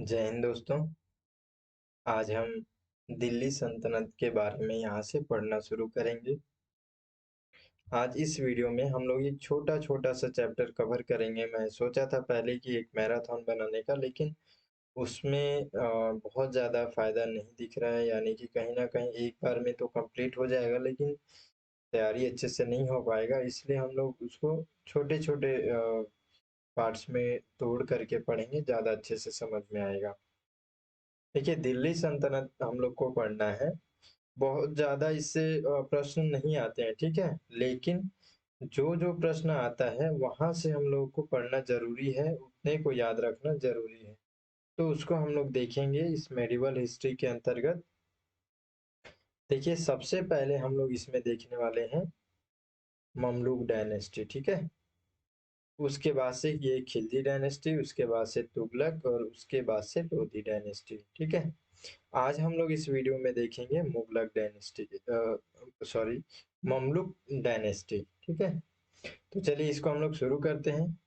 जय हिंद दोस्तों। आज हम दिल्ली सल्तनत के बारे में यहाँ से पढ़ना शुरू करेंगे। आज इस वीडियो में हम लोग एक छोटा छोटा सा चैप्टर कवर करेंगे। मैं सोचा था पहले कि एक मैराथन बनाने का, लेकिन उसमें बहुत ज़्यादा फायदा नहीं दिख रहा है। यानी कि कहीं ना कहीं एक बार में तो कंप्लीट हो जाएगा, लेकिन तैयारी अच्छे से नहीं हो पाएगा। इसलिए हम लोग उसको छोटे छोटे पार्ट्स में तोड़ करके पढ़ेंगे, ज़्यादा अच्छे से समझ में आएगा। देखिए, दिल्ली सल्तनत हम लोग को पढ़ना है। बहुत ज़्यादा इससे प्रश्न नहीं आते हैं, ठीक है? लेकिन जो जो प्रश्न आता है वहाँ से हम लोगों को पढ़ना ज़रूरी है, उतने को याद रखना ज़रूरी है। तो उसको हम लोग देखेंगे इस मेडिवल हिस्ट्री के अंतर्गत। देखिए, सबसे पहले हम लोग इसमें देखने वाले हैं ममलूक डायनेस्टी, ठीक है? उसके बाद से ये खिलजी डायनेस्टी, उसके बाद से तुगलक और उसके बाद से लोधी डायनेस्टी, ठीक है? आज हम लोग इस वीडियो में देखेंगे मुगलक डायनेस्टी, सॉरी, ममलुक डायनेस्टी, ठीक है? तो चलिए इसको हम लोग शुरू करते हैं।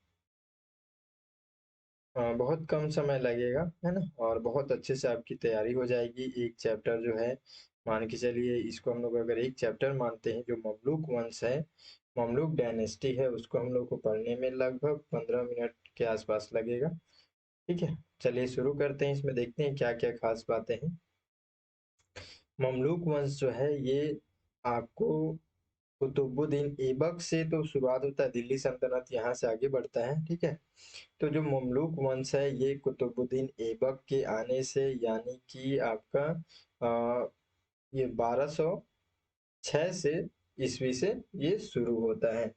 बहुत कम समय लगेगा, है ना? और बहुत अच्छे से आपकी तैयारी हो जाएगी। एक चैप्टर जो है, मान के चलिए इसको हम लोग अगर एक चैप्टर मानते हैं, जो ममलुक वंश है, ममलुक डायनेस्टी है, उसको हम लोग को पढ़ने में लगभग 15 मिनट के आसपास लगेगा, ठीक है? चलिए शुरू करते हैं। इसमें देखते हैं क्या क्या खास बातें हैं। ममलूक वंश जो है, ये आपको कुतुबुद्दीन ऐबक से तो शुरुआत होता है। दिल्ली सल्तनत यहाँ से आगे बढ़ता है, ठीक है? तो जो ममलूक वंश है, ये कुतुबुद्दीन ऐबक के आने से, यानी कि आपका ये 1206 से ईस्वी से ये शुरू होता है।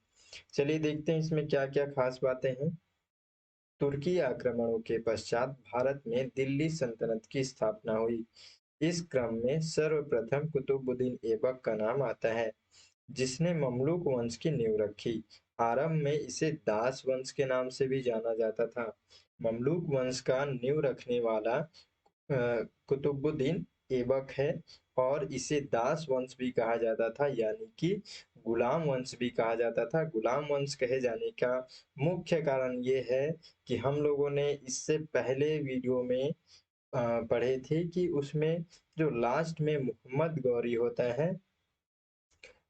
चलिए देखते हैं इसमें क्या क्या खास बातें हैं। तुर्की आक्रमणों के पश्चात भारत में दिल्ली सल्तनत की स्थापना हुई। इस क्रम में सर्वप्रथम कुतुबुद्दीन ऐबक का नाम आता है, जिसने ममलूक वंश की नींव रखी। आरंभ में इसे दास वंश के नाम से भी जाना जाता था। ममलूक वंश का नींव रखने वाला कुतुबुद्दीन ऐबक है, और इसे दास वंश भी कहा जाता था, यानी कि गुलाम वंश भी कहा जाता था। गुलाम वंश कहे जाने का मुख्य कारण ये है कि हम लोगों ने इससे पहले वीडियो में पढ़े थे कि उसमें जो लास्ट में मोहम्मद गौरी होता है,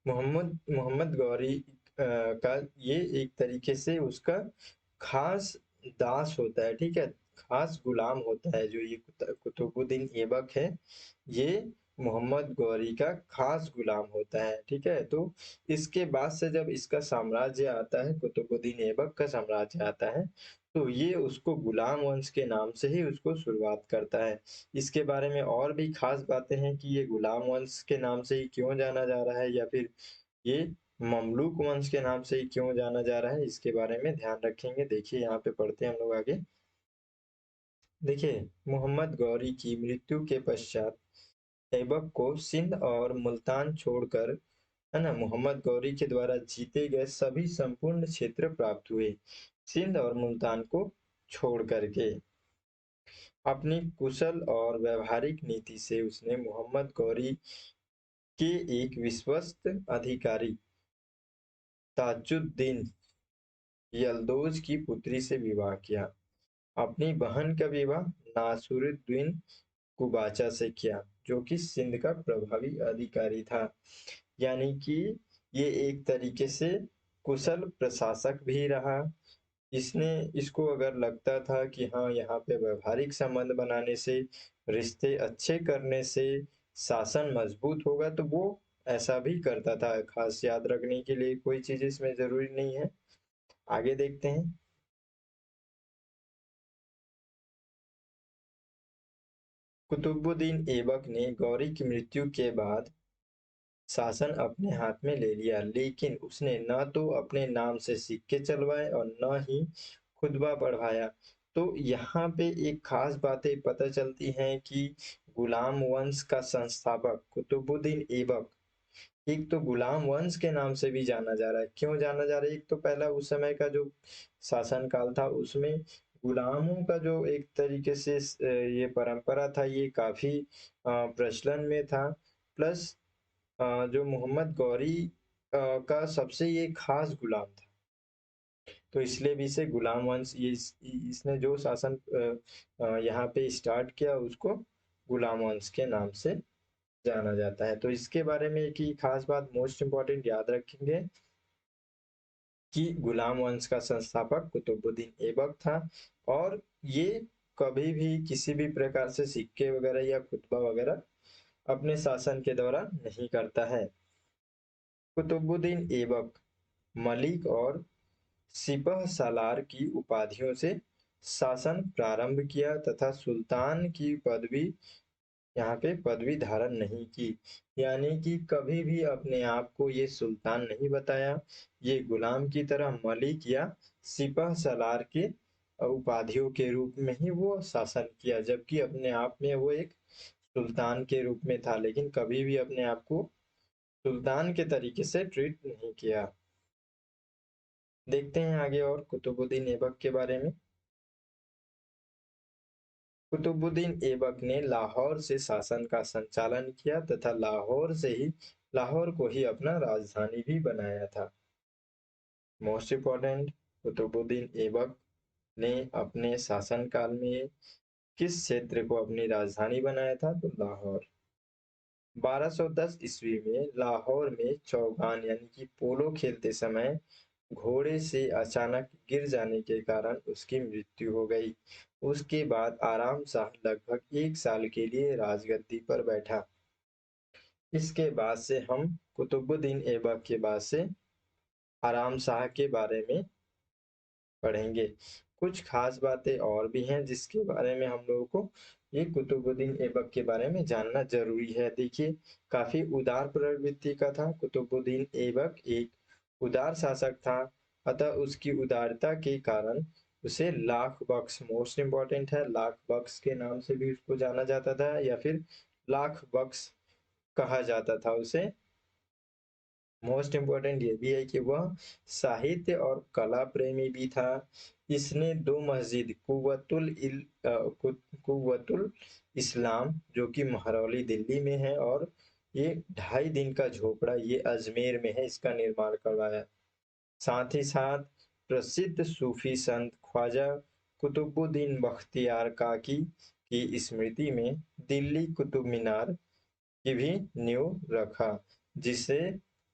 मोहम्मद मोहम्मद गौरी का ये एक तरीके से उसका खास दास होता है, ठीक है? खास गुलाम होता है। जो ये कुतुबुद्दीन ऐबक है, ये मोहम्मद गौरी का खास गुलाम होता है, ठीक है? तो इसके बाद से जब इसका साम्राज्य आता है, कुतुबुद्दीन ऐबक का साम्राज्य आता है, तो ये उसको गुलाम वंश के नाम से ही उसको शुरुआत करता है। इसके बारे में और भी खास बातें हैं कि ये गुलाम वंश के नाम से ही क्यों जाना जा रहा है, या फिर ये ममलूक वंश के नाम से ही क्यों जाना जा रहा है, इसके बारे में ध्यान रखेंगे। देखिए यहाँ पे पढ़ते हैं हम लोग आगे। देखिए, मोहम्मद गौरी की मृत्यु के पश्चात ऐबक को सिंध और मुल्तान छोड़कर, है ना, मोहम्मद गौरी के द्वारा जीते गए सभी संपूर्ण क्षेत्र प्राप्त हुए। सिंध और मुल्तान को छोड़ करके अपनी कुशल और व्यवहारिक नीति से उसने मोहम्मद गौरी के एक विश्वस्त अधिकारी ताजुद्दीन यल्दौज की पुत्री से विवाह किया। अपनी बहन का विवाह नासुरुद्दीन कुबाचा से किया, जो कि सिंध का प्रभावी अधिकारी था। यानी कि ये एक तरीके से कुशल प्रशासक भी रहा। इसने इसको अगर लगता था कि हाँ, यहाँ पे व्यवहारिक संबंध बनाने से, रिश्ते अच्छे करने से शासन मजबूत होगा, तो वो ऐसा भी करता था। खास याद रखने के लिए कोई चीज इसमें जरूरी नहीं है। आगे देखते हैं। कुतुबुद्दीन ऐबक ने गौरी की मृत्यु के बाद शासन अपने हाथ में ले लिया, लेकिन उसने न तो अपने नाम से सिक्के चलवाए और न ही खुतबा पढ़वाया। तो यहाँ पे एक खास बातें पता चलती हैं कि गुलाम वंश का संस्थापक कुतुबुद्दीन ऐबक, एक तो गुलाम वंश के नाम से भी जाना जा रहा है। क्यों जाना जा रहा है? एक तो पहला उस समय का जो शासन काल था, उसमें गुलामों का जो एक तरीके से ये परंपरा था, ये काफी प्रचलन में था। प्लस जो मोहम्मद गौरी का सबसे ये खास गुलाम था। तो इसलिए भी इसे गुलाम वंश, ये इसने जो शासन यहाँ पे स्टार्ट किया उसको गुलाम वंश के नाम से जाना जाता है। तो इसके बारे में एक ही खास बात मोस्ट इम्पोर्टेंट याद रखेंगे कि गुलाम वंश का संस्थापक कुतुबुद्दीन ऐबक था, और ये कभी भी किसी भी प्रकार से सिक्के वगैरह या खुतबा वगैरह अपने शासन के दौरान नहीं करता है। कुतुबुद्दीन ऐबक मलिक और सिपह सालार की उपाधियों से शासन प्रारंभ किया तथा सुल्तान की पदवी यहाँ पे पदवी धारण नहीं की, यानी कि कभी भी अपने आप को ये सुल्तान नहीं बताया। ये गुलाम की तरह मलिक या सिपह सलार के उपाधियों के रूप में ही वो शासन किया, जबकि अपने आप में वो एक सुल्तान के रूप में था, लेकिन कभी भी अपने आप को सुल्तान के तरीके से ट्रीट नहीं किया। देखते हैं आगे और कुतुबुद्दीन ऐबक के बारे में। कुतुबुद्दीन ऐबक ने लाहौर से शासन का संचालन किया तथा लाहौर को ही अपना राजधानी भी बनाया था। मोस्ट इम्पोर्टेंट, कुतुबुद्दीन ऐबक ने अपने शासनकाल में किस क्षेत्र को अपनी राजधानी बनाया था? तो लाहौर। 1210 ईस्वी में लाहौर में चौगान यानी कि पोलो खेलते समय घोड़े से अचानक गिर जाने के कारण उसकी मृत्यु हो गई। उसके बाद आराम शाह लगभग 1 साल के लिए राजगद्दी पर बैठा। इसके बाद से हम कुतुबुद्दीन ऐबक के बाद से आराम शाह के बारे में पढ़ेंगे। कुछ खास बातें और भी हैं जिसके बारे में हम लोगों को ये कुतुबुद्दीन ऐबक के बारे में जानना जरूरी है। देखिए, काफी उदार प्रवृत्ति का था कुतुबुद्दीन ऐबक, एक उदार शासक था, अतः उसकी उदारता के कारण उसे लाख बख्श, मोस्ट इम्पोर्टेंट है, लाख बख्श के नाम से भी उसको जाना जाता था, या फिर लाख बख्श कहा जाता था उसे। मोस्ट इम्पोर्टेंट ये भी है कि वह साहित्य और कला प्रेमी भी था। इसने 2 मस्जिद कुव्वतुल इस्लाम जो कि महरौली दिल्ली में है, और ये 2.5 दिन का झोपड़ा ये अजमेर में है, इसका निर्माण करवाया। साथ ही साथ प्रसिद्ध सूफी संत ख्वाजा कुतुबुद्दीन बख्तियार काकी की स्मृति में दिल्ली कुतुब मीनार की भी नींव रखा, जिसे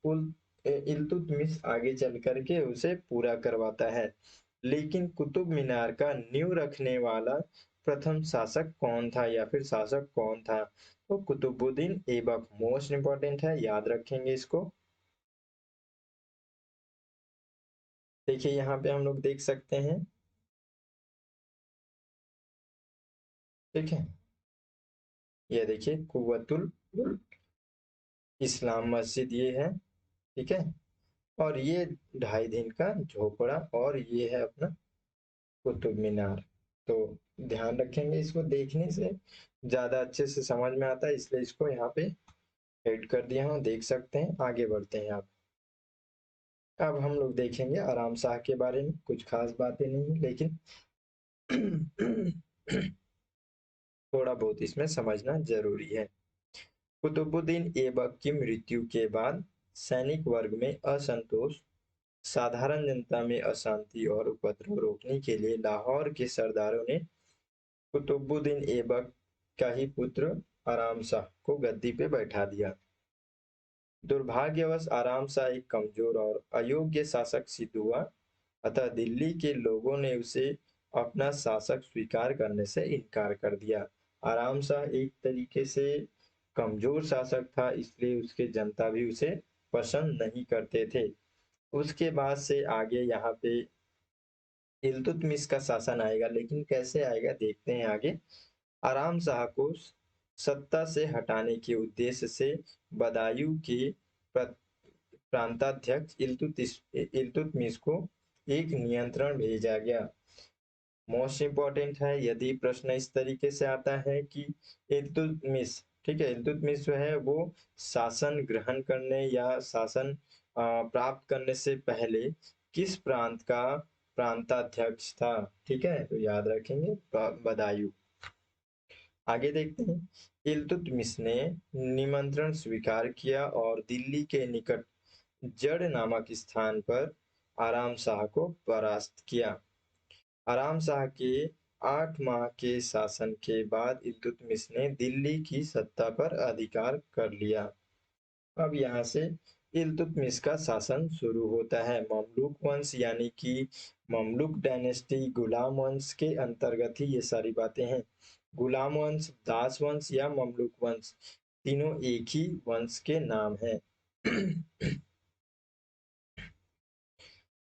इल्तुतमिश आगे चल करके उसे पूरा करवाता है। लेकिन कुतुब मीनार का नींव रखने वाला प्रथम शासक कौन था, या फिर शासक कौन था? तो कुतुबुद्दीन ऐबक मोस्ट इंपॉर्टेंट है, याद रखेंगे इसको। देखिए यहाँ पे हम लोग देख सकते हैं, ठीक है, ये देखिए कुव्वतुल इस्लाम मस्जिद ये है, ठीक है, और ये 2.5 दिन का झोपड़ा, और ये है अपना कुतुब मीनार। तो ध्यान रखेंगे, इसको देखने से ज्यादा अच्छे से समझ में आता है, इसलिए इसको यहाँ पे ऐड कर दिया हूँ, देख सकते हैं। आगे बढ़ते हैं आप। अब हम लोग देखेंगे आराम शाह के बारे में। कुछ खास बातें नहीं है, लेकिन थोड़ा बहुत इसमें समझना जरूरी है। कुतुबुद्दीन ऐबक की मृत्यु के बाद सैनिक वर्ग में असंतोष, साधारण जनता में अशांति और उपद्रव रोकने के लिए लाहौर के सरदारों ने कुतुबुद्दीन ऐबक का ही पुत्र आराम शाह को गद्दी पे बैठा दिया। दुर्भाग्यवश आराम शाह एक कमजोर और अयोग्य शासक सिद्ध हुआ, अतः दिल्ली के लोगों ने उसे अपना शासक स्वीकार करने से इनकार कर दिया। आराम शाह एक तरीके से कमजोर शासक था, इसलिए उसके जनता भी उसे पसंद नहीं करते थे। उसके बाद से आगे यहाँ पे इल्तुतमिश का शासन आएगा, लेकिन कैसे आएगा देखते हैं आगे। आराम शाह को सत्ता से हटाने के उद्देश्य से बदायूं के प्रांताध्यक्ष इल्तुतमिश को एक नियंत्रण भेजा गया। मोस्ट इम्पोर्टेंट है, यदि प्रश्न इस तरीके से आता है कि इल्तुतमिश, ठीक है, इल्तुतमिश जो है वो शासन ग्रहण करने या शासन प्राप्त करने से पहले किस प्रांत का प्रांताध्यक्ष था? ठीक है, तो याद रखेंगे बदायूं। आगे देखते हैं। इल्तुतमिश ने निमंत्रण स्वीकार किया और दिल्ली के निकट जड़ नामक स्थान पर आराम शाह को परास्त किया। आराम शाह के 8 माह के शासन के बाद इल्तुतमिश ने दिल्ली की सत्ता पर अधिकार कर लिया। अब यहाँ से इल्तुतमिश का शासन शुरू होता है। ममलूक वंश यानी कि ममलूक डायनेस्टी गुलाम वंश के अंतर्गत ही ये सारी बातें हैं। गुलाम वंश, दास वंश या ममलूक वंश तीनों एक ही वंश के नाम हैं।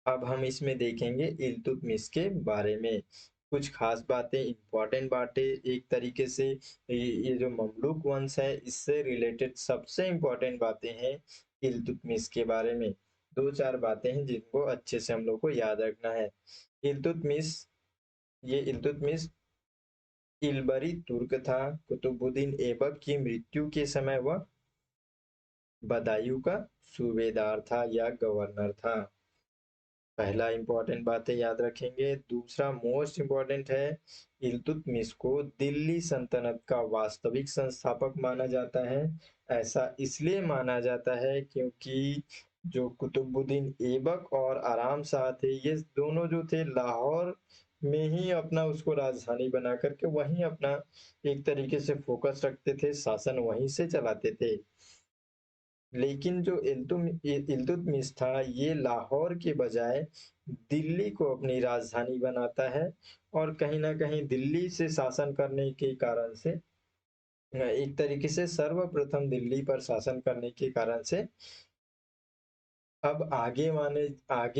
अब हम इसमें देखेंगे इल्तुतमिश के बारे में कुछ खास बातें, इंपॉर्टेंट बातें। एक तरीके से ये जो ममलूक वंश है इससे रिलेटेड सबसे इंपॉर्टेंट बातें हैं इल्तुतमिश के बारे में। दो चार बातें हैं जिनको अच्छे से हम लोग को याद रखना है। इल्तुतमिश इल्तुतमिश इल्बरी तुर्क था। कुतुबुद्दीन ऐबक की मृत्यु के समय वह बदायूं का सूबेदार था या गवर्नर था। पहला इंपॉर्टेंट बातें याद रखेंगे। दूसरा मोस्ट इंपॉर्टेंट है, इल्तुतमिश को दिल्ली सल्तनत का वास्तविक संस्थापक माना जाता है। ऐसा इसलिए माना जाता है क्योंकि जो कुतुबुद्दीन ऐबक और आराम शाह थे, ये दोनों जो थे लाहौर में ही अपना उसको राजधानी बना करके वहीं अपना एक तरीके से फोकस रखते थे, शासन वहीं से चलाते थे। लेकिन जो इल्तुतमिश था ये लाहौर के बजाय दिल्ली को अपनी राजधानी बनाता है और कहीं ना कहीं दिल्ली से शासन करने के कारण से एक तरीके से सर्वप्रथम दिल्ली पर शासन करने के कारण से अब आगे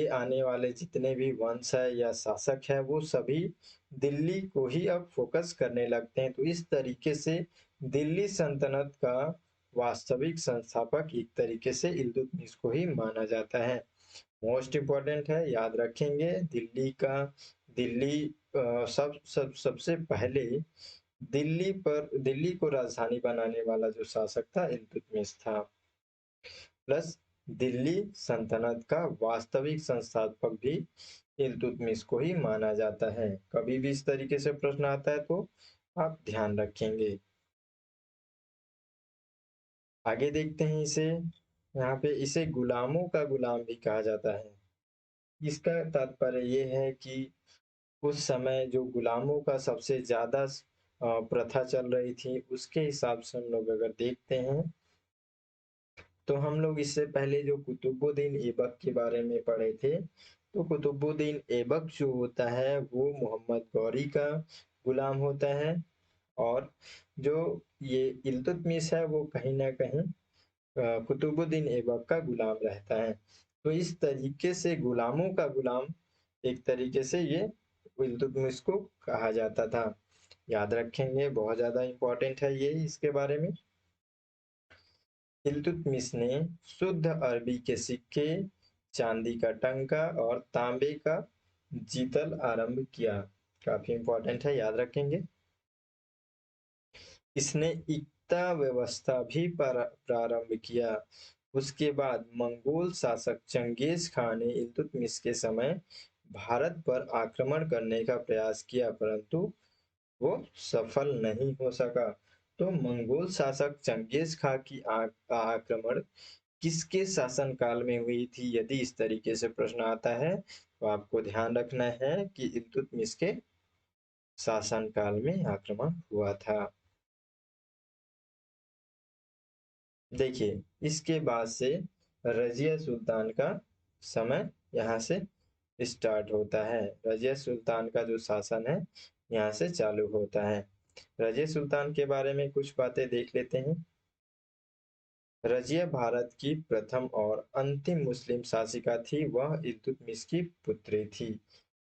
आने वाले जितने भी वंश है या शासक है वो सभी दिल्ली को ही अब फोकस करने लगते हैं। तो इस तरीके से दिल्ली सल्तनत का वास्तविक संस्थापक एक तरीके से इल्तुतमिश को ही माना जाता है। मोस्ट इम्पोर्टेंट है, याद रखेंगे। दिल्ली सबसे पहले दिल्ली को राजधानी बनाने वाला जो शासक था इल्तुतमिश था। प्लस दिल्ली सल्तनत का वास्तविक संस्थापक भी इल्तुतमिश को ही माना जाता है। कभी भी इस तरीके से प्रश्न आता है तो आप ध्यान रखेंगे। आगे देखते हैं इसे। यहाँ पे इसे गुलामों का गुलाम भी कहा जाता है। इसका तात्पर्य ये है कि उस समय जो गुलामों का सबसे ज्यादा प्रथा चल रही थी उसके हिसाब से हम लोग अगर देखते हैं तो हम लोग इससे पहले जो कुतुबुद्दीन ऐबक के बारे में पढ़े थे, तो कुतुबुद्दीन ऐबक जो होता है वो मोहम्मद गौरी का गुलाम होता है और जो ये इल्तुतमिश है वो कहीं ना कहीं कुतुबुद्दीन ऐबक का गुलाम रहता है। तो इस तरीके से गुलामों का गुलाम एक तरीके से ये इल्तुतमिश को कहा जाता था। याद रखेंगे, बहुत ज्यादा इंपॉर्टेंट है ये इसके बारे में। इल्तुतमिश ने शुद्ध अरबी के सिक्के, चांदी का टंका और तांबे का जीतल आरंभ किया। काफी इंपॉर्टेंट है, याद रखेंगे। इसने इक्ता व्यवस्था भी प्रारंभ किया। उसके बाद मंगोल शासक चंगेज खान ने इल्तुतमिश के समय भारत पर आक्रमण करने का प्रयास किया परंतु वो सफल नहीं हो सका। तो मंगोल शासक चंगेज खान की आक्रमण किसके शासनकाल में हुई थी? यदि इस तरीके से प्रश्न आता है तो आपको ध्यान रखना है कि इल्तुतमिश के शासनकाल में आक्रमण हुआ था। देखिए, इसके बाद से रजिया सुल्तान का समय यहाँ से स्टार्ट होता है। रजिया सुल्तान का जो शासन है यहाँ से चालू होता है। रजिया सुल्तान के बारे में कुछ बातें देख लेते हैं। रजिया भारत की प्रथम और अंतिम मुस्लिम शासिका थी। वह इल्तुतमिश की पुत्री थी।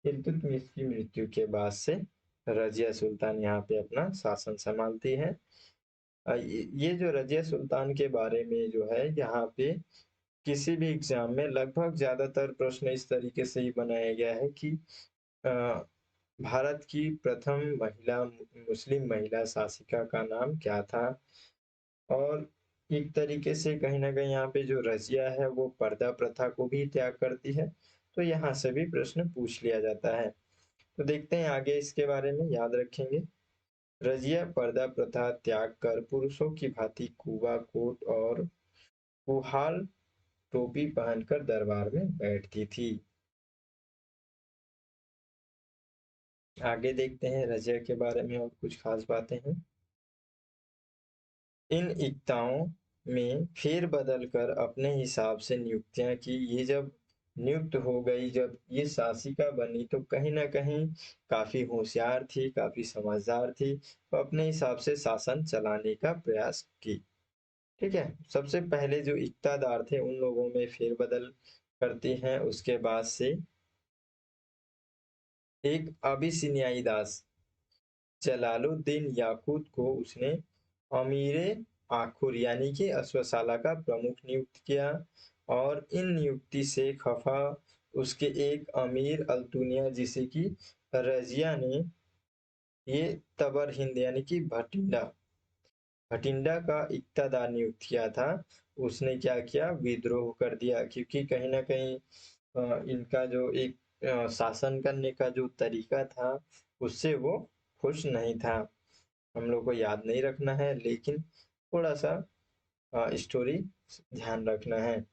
इल्तुतमिश की मृत्यु के बाद से रजिया सुल्तान यहाँ पे अपना शासन संभालती है। ये जो रजिया सुल्तान के बारे में जो है यहाँ पे किसी भी एग्जाम में लगभग ज्यादातर प्रश्न इस तरीके से ही बनाया गया है कि भारत की प्रथम मुस्लिम महिला शासिका का नाम क्या था। और एक तरीके से कहीं ना कहीं यहाँ पे जो रजिया है वो पर्दा प्रथा को भी त्याग करती है। तो यहाँ से भी प्रश्न पूछ लिया जाता है। तो देखते हैं आगे इसके बारे में, याद रखेंगे। रजिया पर्दा प्रथा त्याग कर पुरुषों की भांति कुबा कोट और कुहाल टोपी पहनकर दरबार में बैठती थी। आगे देखते हैं रजिया के बारे में और कुछ खास बातें हैं। इन इक्ताओं में फेर बदल कर अपने हिसाब से नियुक्तियां की। ये जब नियुक्त हो गई, जब ये शासिका बनी, तो कहीं ना कहीं काफी होशियार थी, काफी समझदार थी, तो अपने हिसाब से शासन चलाने का प्रयास की। ठीक है, सबसे पहले जो इक्तादार थे उन लोगों में फेरबदल करती हैं। उसके बाद से एक अबिसिनियाई दास जलालुद्दीन याकूत को उसने अमीरे आखुर यानी कि अश्वशाला का प्रमुख नियुक्त किया। और इन नियुक्ति से खफा उसके एक अमीर अल्तुनिया जिसे कि रजिया ने ये तबर हिंद यानी कि भटिंडा का इक्तादार नियुक्त किया था। उसने क्या किया, विद्रोह कर दिया, क्योंकि कहीं ना कहीं इनका जो एक शासन करने का जो तरीका था उससे वो खुश नहीं था। हम लोग को याद नहीं रखना है, लेकिन थोड़ा सा स्टोरी ध्यान रखना है।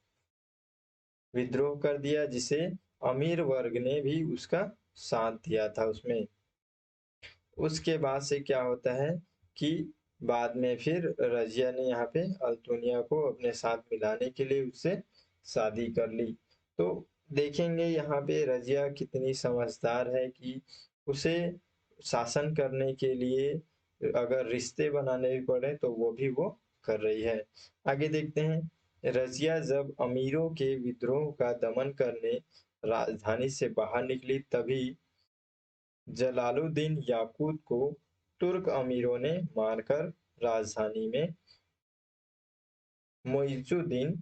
विद्रोह कर दिया जिसे अमीर वर्ग ने भी उसका साथ दिया था उसमें। उसके बाद से क्या होता है कि बाद में फिर रजिया ने यहाँ पे अल्तुनिया को अपने साथ मिलाने के लिए उससे शादी कर ली। तो देखेंगे यहाँ पे रजिया कितनी समझदार है कि उसे शासन करने के लिए अगर रिश्ते बनाने भी पड़े तो वो भी वो कर रही है। आगे देखते हैं। रजिया जब अमीरों के विद्रोह का दमन करने राजधानी से बाहर निकली, तभी जलालुद्दीन याकूत को तुर्क अमीरों ने मारकर राजधानी में मुइजुद्दीन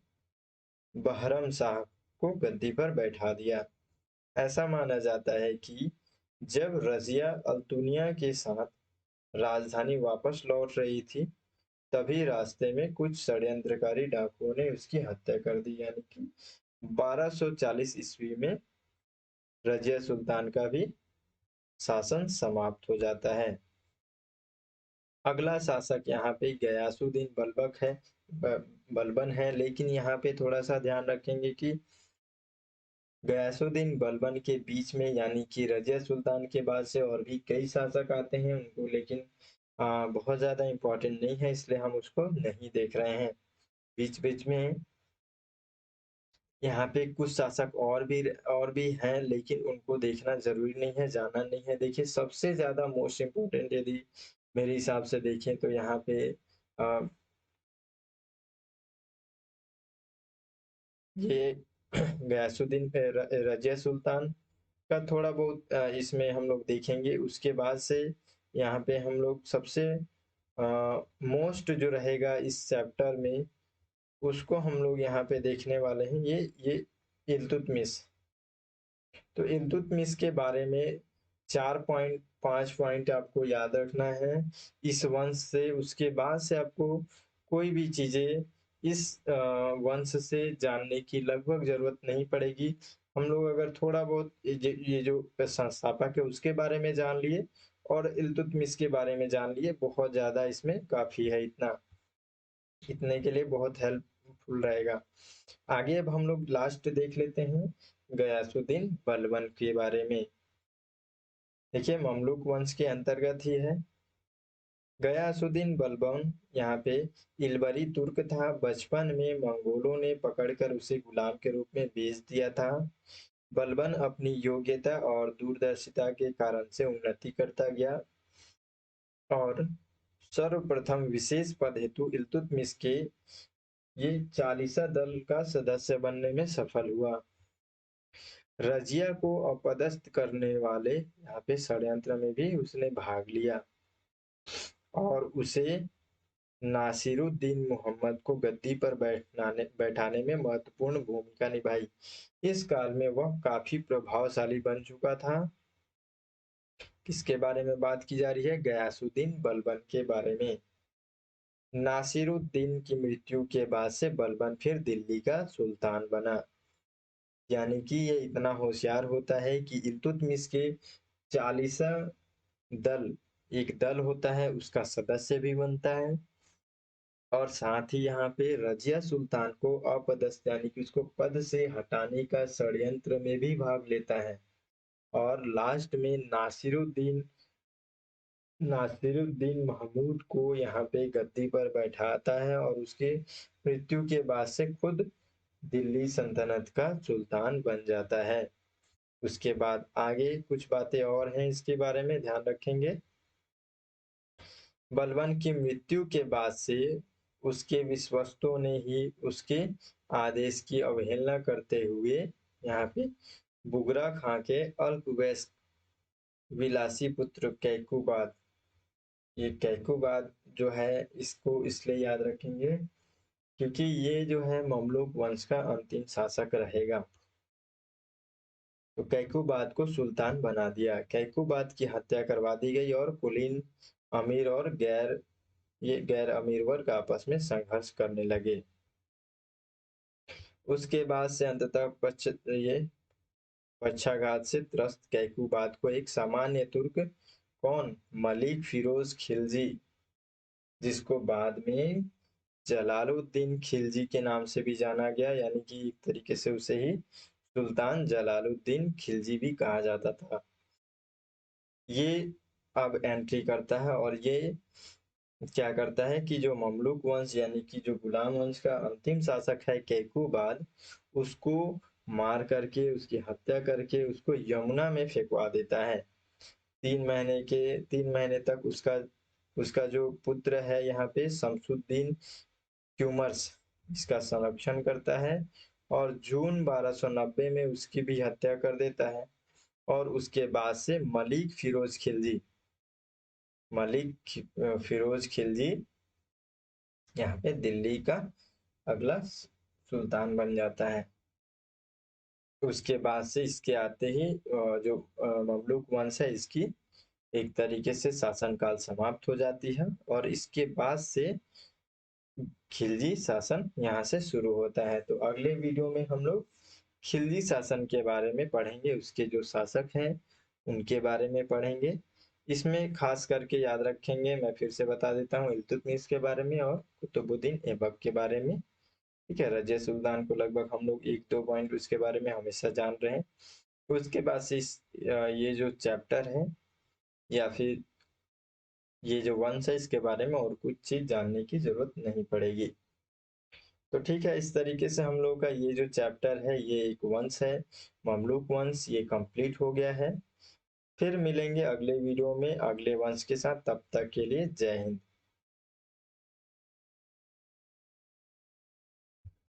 बहरम शाह को गद्दी पर बैठा दिया। ऐसा माना जाता है कि जब रजिया अल्तुनिया के साथ राजधानी वापस लौट रही थी, तभी रास्ते में कुछ षड्यंत्रकारी डाकुओं ने उसकी हत्या कर दी, यानी कि 1240 ईस्वी में रजिया सुल्तान का भी शासन समाप्त हो जाता है। अगला शासक यहाँ पे गयासुद्दीन बलबक है, बलबन है। लेकिन यहाँ पे थोड़ा सा ध्यान रखेंगे कि गयासुद्दीन बलबन के बीच में यानी कि रजिया सुल्तान के बाद से और भी कई शासक आते हैं उनको, लेकिन बहुत ज्यादा इम्पोर्टेंट नहीं है, इसलिए हम उसको नहीं देख रहे हैं। बीच बीच में यहाँ पे कुछ शासक और भी हैं, लेकिन उनको देखना जरूरी नहीं है, जानना नहीं है। देखिए, सबसे ज्यादा मोस्ट इम्पोर्टेंट यदि मेरे हिसाब से देखें तो यहाँ पे आ, ये गयासुद्दीन रजिया सुल्तान का थोड़ा बहुत इसमें हम लोग देखेंगे। उसके बाद से यहाँ पे हम लोग सबसे मोस्ट जो रहेगा इस चैप्टर में उसको हम लोग यहाँ पे देखने वाले हैं, ये इल्तुतमिश। तो इल्तुतमिश के बारे में 4.5 पॉइंट आपको याद रखना है। इस वंश से, उसके बाद से आपको कोई भी चीजें इस वंश से जानने की लगभग जरूरत नहीं पड़ेगी। हम लोग अगर थोड़ा बहुत ये जो संस्थापक है उसके बारे में जान लिए और इल्तुतमिश के बारे में जान लिए, बहुत ज्यादा इसमें काफी है। इतने के लिए बहुत हेल्पफुल रहेगा। आगे अब हम लोग लास्ट देख लेते हैं गयासुद्दीन बलबन के बारे में। देखिए, ममलूक वंश के अंतर्गत ही है। गयासुद्दीन बलबन यहाँ पे इलबरी तुर्क था। बचपन में मंगोलों ने पकड़कर उसे गुलाम के रूप में बेच दिया था। बलबन अपनी योग्यता और दूरदर्शिता के कारण से उन्नति करता गया और सर्वप्रथम विशेष पद हेतु इल्तुतमिश के ये चालीसा दल का सदस्य बनने में सफल हुआ। रजिया को अपदस्थ करने वाले यहाँ पे षड्यंत्र में भी उसने भाग लिया और उसे नासिरुद्दीन मोहम्मद को गद्दी पर बैठाने में महत्वपूर्ण भूमिका निभाई। इस काल में वह काफी प्रभावशाली बन चुका था। किसके बारे में बात की जा रही है? गयासुद्दीन बलबन के बारे में। नासिरुद्दीन की मृत्यु के बाद से बलबन फिर दिल्ली का सुल्तान बना। यानी कि ये इतना होशियार होता है कि इल्तुतमिश के चालीसा दल, एक दल होता है उसका सदस्य भी बनता है और साथ ही यहाँ पे रजिया सुल्तान को अपदस्थ यानी कि उसको पद से हटाने का षड्यंत्र में भी भाग लेता है। और लास्ट में नासिरुद्दीन महमूद को यहाँ पे गद्दी पर बैठाता है और उसके मृत्यु के बाद से खुद दिल्ली सल्तनत का सुल्तान बन जाता है। उसके बाद आगे कुछ बातें और हैं इसके बारे में ध्यान रखेंगे। बलबन की मृत्यु के बाद से उसके विश्वस्तों ने ही उसके आदेश की अवहेलना करते हुए यहाँ पे बुगरा खां के अल्पवयस्क विलासी पुत्र कैकुबाद, ये कैकुबाद जो है इसको इसलिए याद रखेंगे क्योंकि ये जो है ममलूक वंश का अंतिम शासक रहेगा। तो कैकुबाद को सुल्तान बना दिया। कैकुबाद की हत्या करवा दी गई और कुलीन अमीर और गैर अमीर वर्ग आपस में संघर्ष करने लगे। उसके बाद से अंततः ये पक्षाघात से त्रस्त कैकुबाद को एक सामान्य तुर्क कौन मलिक फिरोज खिलजी, जिसको बाद में जलालुद्दीन खिलजी के नाम से भी जाना गया, यानी कि एक तरीके से उसे ही सुल्तान जलालुद्दीन खिलजी भी कहा जाता था, ये अब एंट्री करता है। और ये क्या करता है कि जो ममलूक वंश यानी कि जो गुलाम वंश का अंतिम शासक है कैकुबाद, उसको मार करके उसकी हत्या करके उसको यमुना में फेंकवा देता है। 3 महीने तक उसका उसका जो पुत्र है यहाँ पे शमसुद्दीन ट्यूमर्स इसका संरक्षण करता है और जून 1290 में उसकी भी हत्या कर देता है। और उसके बाद से मलिक फिरोज खिलजी यहाँ पे दिल्ली का अगला सुल्तान बन जाता है। उसके बाद से इसके आते ही जो ममलूक वंश है इसकी एक तरीके से शासनकाल समाप्त हो जाती है और इसके बाद से खिलजी शासन यहाँ से शुरू होता है। तो अगले वीडियो में हम लोग खिलजी शासन के बारे में पढ़ेंगे, उसके जो शासक हैं उनके बारे में पढ़ेंगे। इसमें खास करके याद रखेंगे, मैं फिर से बता देता हूँ, इल्तुतमिश के बारे में और कुतुबुद्दीन ऐबक के बारे में। ठीक है, रजिया सुल्तान को लगभग हम लोग 1-2 पॉइंट उसके बारे में हमेशा जान रहे हैं। उसके बाद से ये जो चैप्टर है या फिर ये जो वंश है इसके बारे में और कुछ चीज जानने की जरूरत नहीं पड़ेगी। तो ठीक है, इस तरीके से हम लोग का ये जो चैप्टर है ये एक वंश है ममलूक वंश, ये कंप्लीट हो गया है। फिर मिलेंगे अगले वीडियो में अगले वंश के साथ, तब तक के लिए जय हिंद।